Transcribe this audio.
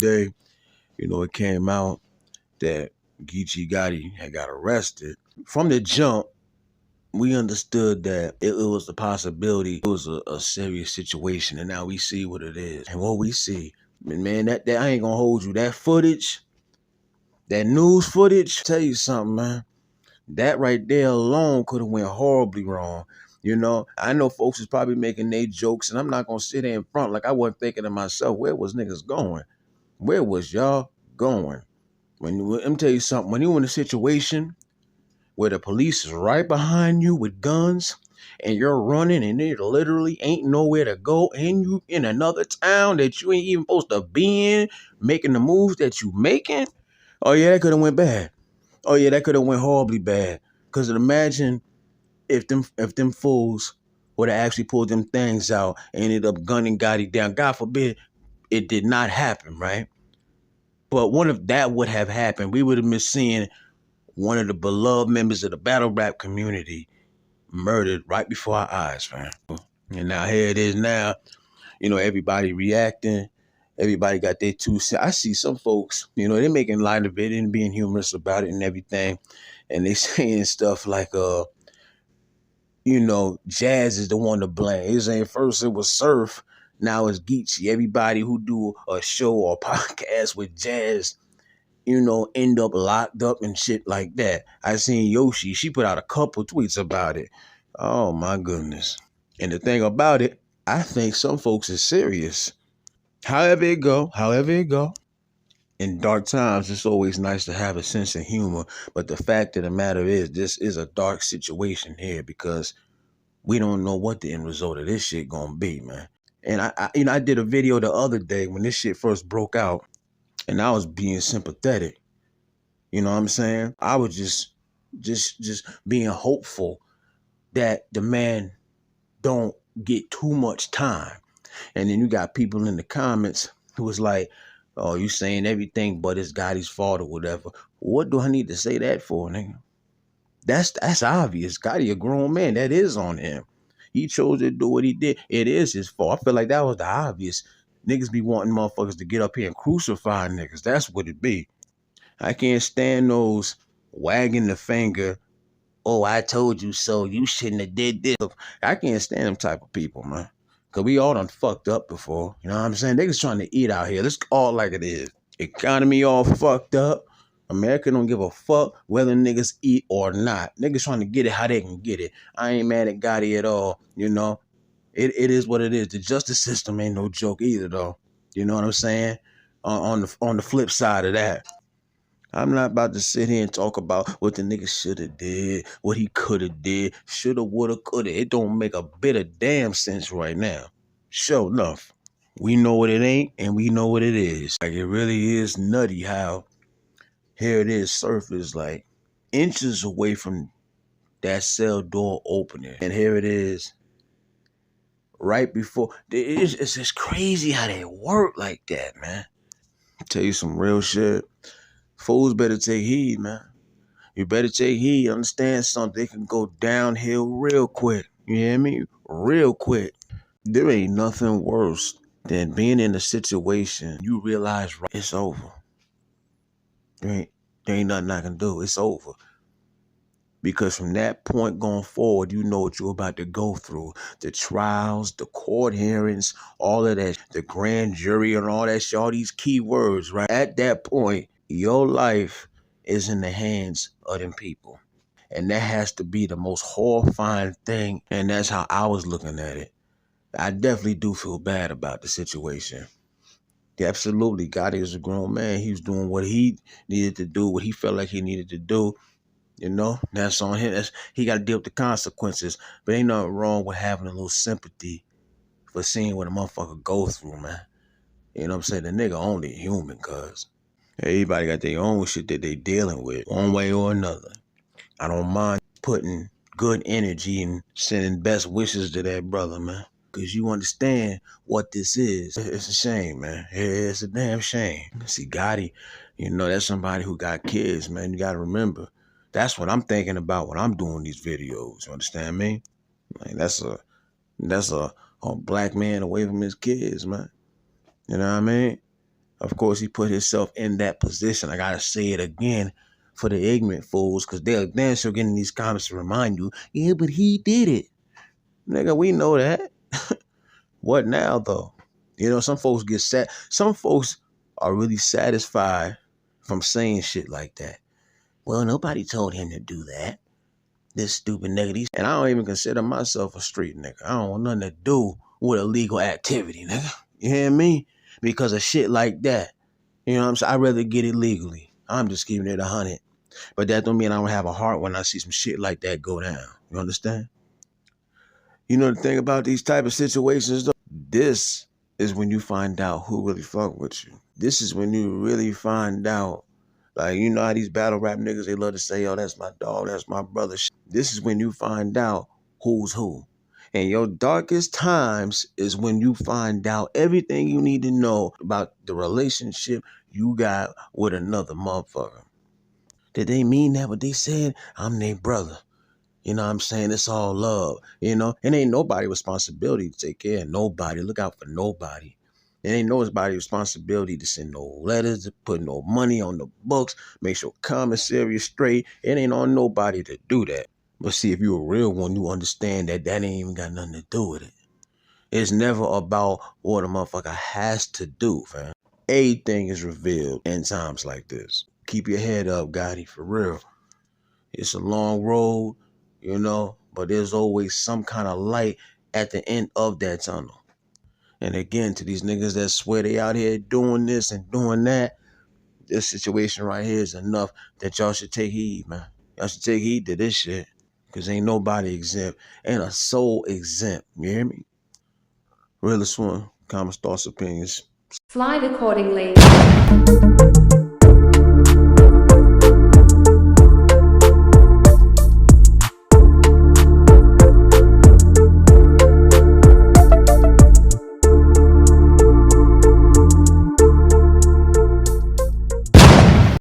day, it came out that GEECHI Gotti had got arrested. From the jump, we understood that it was a possibility. It was a serious situation, and now we see what it is. And what we see, man, that I ain't gonna hold you. That footage, that news footage, tell you something, man. That right there alone could have went horribly wrong. I know folks is probably making their jokes, and I'm not gonna sit there in front like I wasn't thinking to myself, where was niggas going? Where was y'all going? Let me tell you something. When you're in a situation where the police is right behind you with guns and you're running and there literally ain't nowhere to go and you in another town that you ain't even supposed to be in, making the moves that you making, oh yeah, that could have went bad. Oh yeah, that could have went horribly bad. Because imagine if them fools would have actually pulled them things out and ended up gunning Gotti down. God forbid it did not happen, right? But what if that would have happened? We would have been seeing one of the beloved members of the battle rap community murdered right before our eyes, man. And now here it is now, everybody reacting. Everybody got their 2 cents. I see some folks, they're making light of it and being humorous about it and everything. And they saying stuff like, Jazz is the one to blame. He's saying first it was Surf, now it's GEECHI. Everybody who do a show or podcast with Jazz, end up locked up and shit like that. I seen Yoshi, she put out a couple tweets about it. Oh my goodness. And the thing about it, I think some folks is serious. However it go. In dark times, it's always nice to have a sense of humor. But the fact of the matter is, this is a dark situation here because we don't know what the end result of this shit gonna be, man. And I did a video the other day when this shit first broke out, and I was being sympathetic. You know what I'm saying? I was just being hopeful that the man don't get too much time. And then you got people in the comments who was like, oh, you saying everything but it's Gotti's fault or whatever. What do I need to say that for, nigga? That's obvious. Gotti a grown man. That is on him. He chose to do what he did. It is his fault. I feel like that was the obvious. Niggas be wanting motherfuckers to get up here and crucify niggas. That's what it be. I can't stand those wagging the finger. Oh, I told you so. You shouldn't have did this. I can't stand them type of people, man. Because we all done fucked up before. You know what I'm saying? They just trying to eat out here. Let's call it like it is. Economy all fucked up. America don't give a fuck whether niggas eat or not. Niggas trying to get it how they can get it. I ain't mad at Gotti at all, It is what it is. The justice system ain't no joke either, though. You know what I'm saying? On the flip side of that, I'm not about to sit here and talk about what the nigga should have did, what he could have did, shoulda, woulda, coulda. It don't make a bit of damn sense right now. Sure enough, we know what it ain't and we know what it is. Like, it really is nutty how here it is, Surf is like inches away from that cell door opening. And here it is right before. It's just crazy how they work like that, man. I'll tell you some real shit. Fools better take heed, man. You better take heed. Understand something. They can go downhill real quick. You hear me? Real quick. There ain't nothing worse than being in a situation you realize it's over. There ain't nothing I can do. It's over. Because from that point going forward, you know what you're about to go through. The trials, the court hearings, all of that, the grand jury and all that shit, all these key words, right? At that point, your life is in the hands of them people. And that has to be the most horrifying thing. And that's how I was looking at it. I definitely do feel bad about the situation. Yeah, absolutely. Gotti is a grown man. He was doing what he needed to do, what he felt like he needed to do. That's on him. He got to deal with the consequences. But ain't nothing wrong with having a little sympathy for seeing what a motherfucker go through, man. You know what I'm saying? The nigga only human, cuz. Everybody got their own shit that they dealing with, one way or another. I don't mind putting good energy and sending best wishes to that brother, man. Because you understand what this is. It's a shame, man. It's a damn shame. See, Gotti, that's somebody who got kids, man. You got to remember. That's what I'm thinking about when I'm doing these videos. You understand me? Like, that's a black man away from his kids, man. You know what I mean? Of course, he put himself in that position. I gotta say it again for the ignorant fools, because they'll then she'll get in these comments to remind you, yeah, but he did it. Nigga, we know that. What now though? You know, some folks get sad. Some folks are really satisfied from saying shit like that. Well, nobody told him to do that. This stupid nigga. And I don't even consider myself a street nigga. I don't want nothing to do with illegal activity, nigga. You hear me? Because of shit like that. You know what I'm saying? I'd rather get it legally. I'm just keeping it 100. But that don't mean I don't have a heart when I see some shit like that go down. You understand? You know the thing about these type of situations though? This is when you find out who really fuck with you. This is when you really find out. Like, you know how these battle rap niggas, they love to say, oh, that's my dog, that's my brother. This is when you find out who's who. And your darkest times is when you find out everything you need to know about the relationship you got with another motherfucker. Did they mean that what they said? I'm their brother. You know what I'm saying? It's all love, you know? And ain't nobody responsibility to take care of nobody, look out for nobody. It ain't nobody's responsibility to send no letters, to put no money on the books, make sure commissary is straight. It ain't on nobody to do that. But see, if you a real one, you understand that that ain't even got nothing to do with it. It's never about what a motherfucker has to do, fam. Everything is revealed in times like this. Keep your head up, Gotti, for real. It's a long road, you know, but there's always some kind of light at the end of that tunnel. And again, to these niggas that swear they out here doing this and doing that, this situation right here is enough that y'all should take heed, man. Y'all should take heed to this shit. Because ain't nobody exempt. Ain't a soul exempt. You hear me? Realest one. Comments, thoughts, opinions. Slide accordingly.